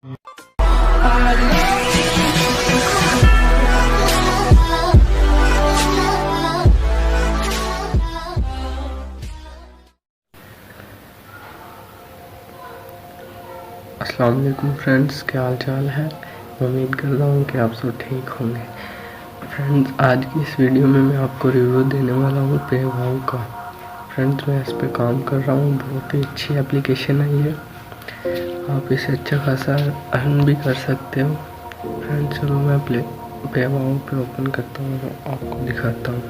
अस्सलाम वालेकुम फ्रेंड्स, क्या हाल चाल है। उम्मीद करता हूँ कि आप सब ठीक होंगे। फ्रेंड्स, आज की इस वीडियो में मैं आपको रिव्यू देने वाला हूँ पेवाओ का। फ्रेंड्स, मैं इस पे काम कर रहा हूँ, बहुत ही अच्छी एप्लीकेशन है ये। आप इसे अच्छा खासा अर्न भी कर सकते हो। फ्रेंड्स, चलो मैं पेवाओ पे ओपन करता हूँ और आपको दिखाता हूँ।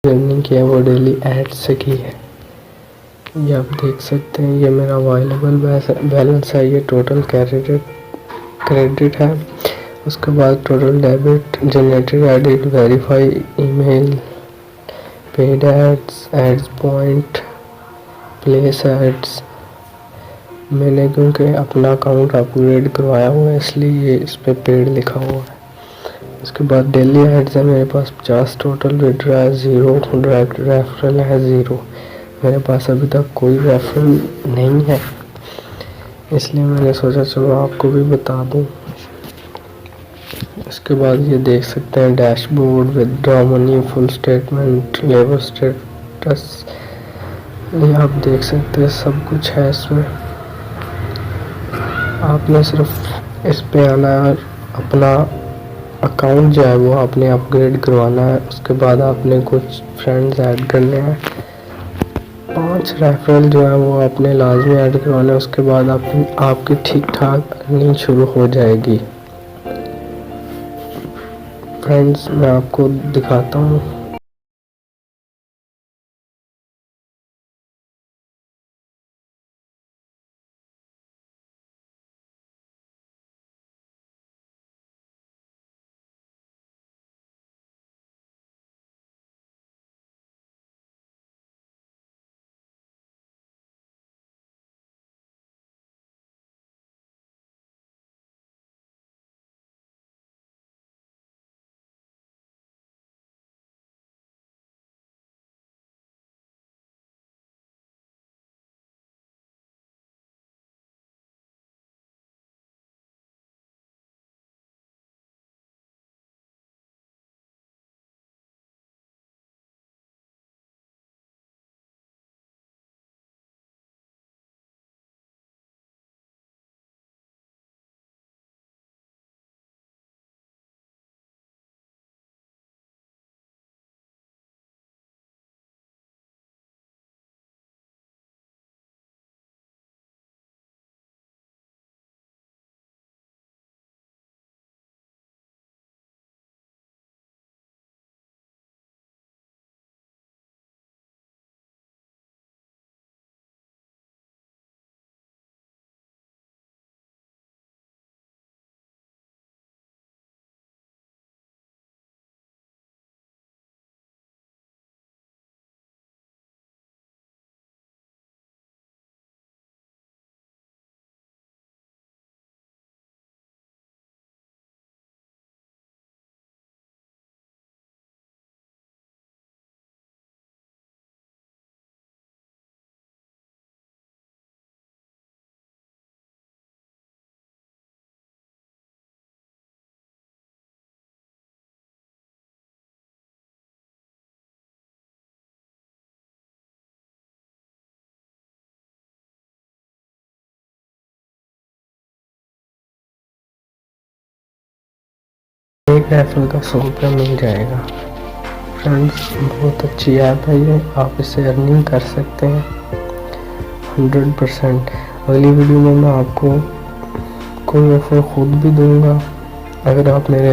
अर्निंग की है वो डेली एड्स से की है। ये आप देख सकते हैं, ये मेरा अवेलेबल बैलेंस है। ये टोटल क्रेडिट है। उसके बाद total debit, generated edit, verify email, paid ads, ads point, place ads. मैंने क्योंकि अपना अकाउंट अपग्रेड करवाया हुआ है इसलिए ये इस पे पेड लिखा हुआ है। उसके बाद डेली एड्स है मेरे पास 50, टोटल विड्रॉ है 0, डायरेक्ट रेफरल है 0। मेरे पास अभी तक कोई रेफरल नहीं है, इसलिए मैंने सोचा चलो आपको भी बता दूं। इसके बाद ये देख सकते हैं dashboard, withdraw money, full statement, labour status. ये आप देख सकते हैं, सब कुछ है इसमें। आपने सिर्फ इस पे आना है, अपना अकाउंट जो है वो आपने अपग्रेड करवाना है। उसके बाद आपने कुछ फ्रेंड्स ऐड करने हैं, 5 रेफरल जो है वो आपने लाजमी ऐड करवाना है। उसके बाद आपकी ठीक ठाक अर्निंग शुरू हो जाएगी। फ्रेंड्स, मैं आपको दिखाता हूँ। एक रेफरल का 100 रुपया मिल जाएगा। फ्रेंड्स बहुत अच्छी ऐप है ये, आप इससे अर्निंग कर सकते हैं 100%। अगली वीडियो में मैं आपको कोई ऑफर खुद भी दूंगा अगर आप मेरे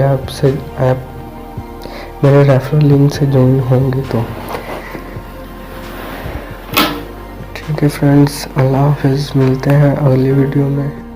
मेरे रेफरल लिंक से ज्वाइन होंगे तो। ठीक है फ्रेंड्स, अल्लाह हाफिज़, मिलते हैं अगली वीडियो में।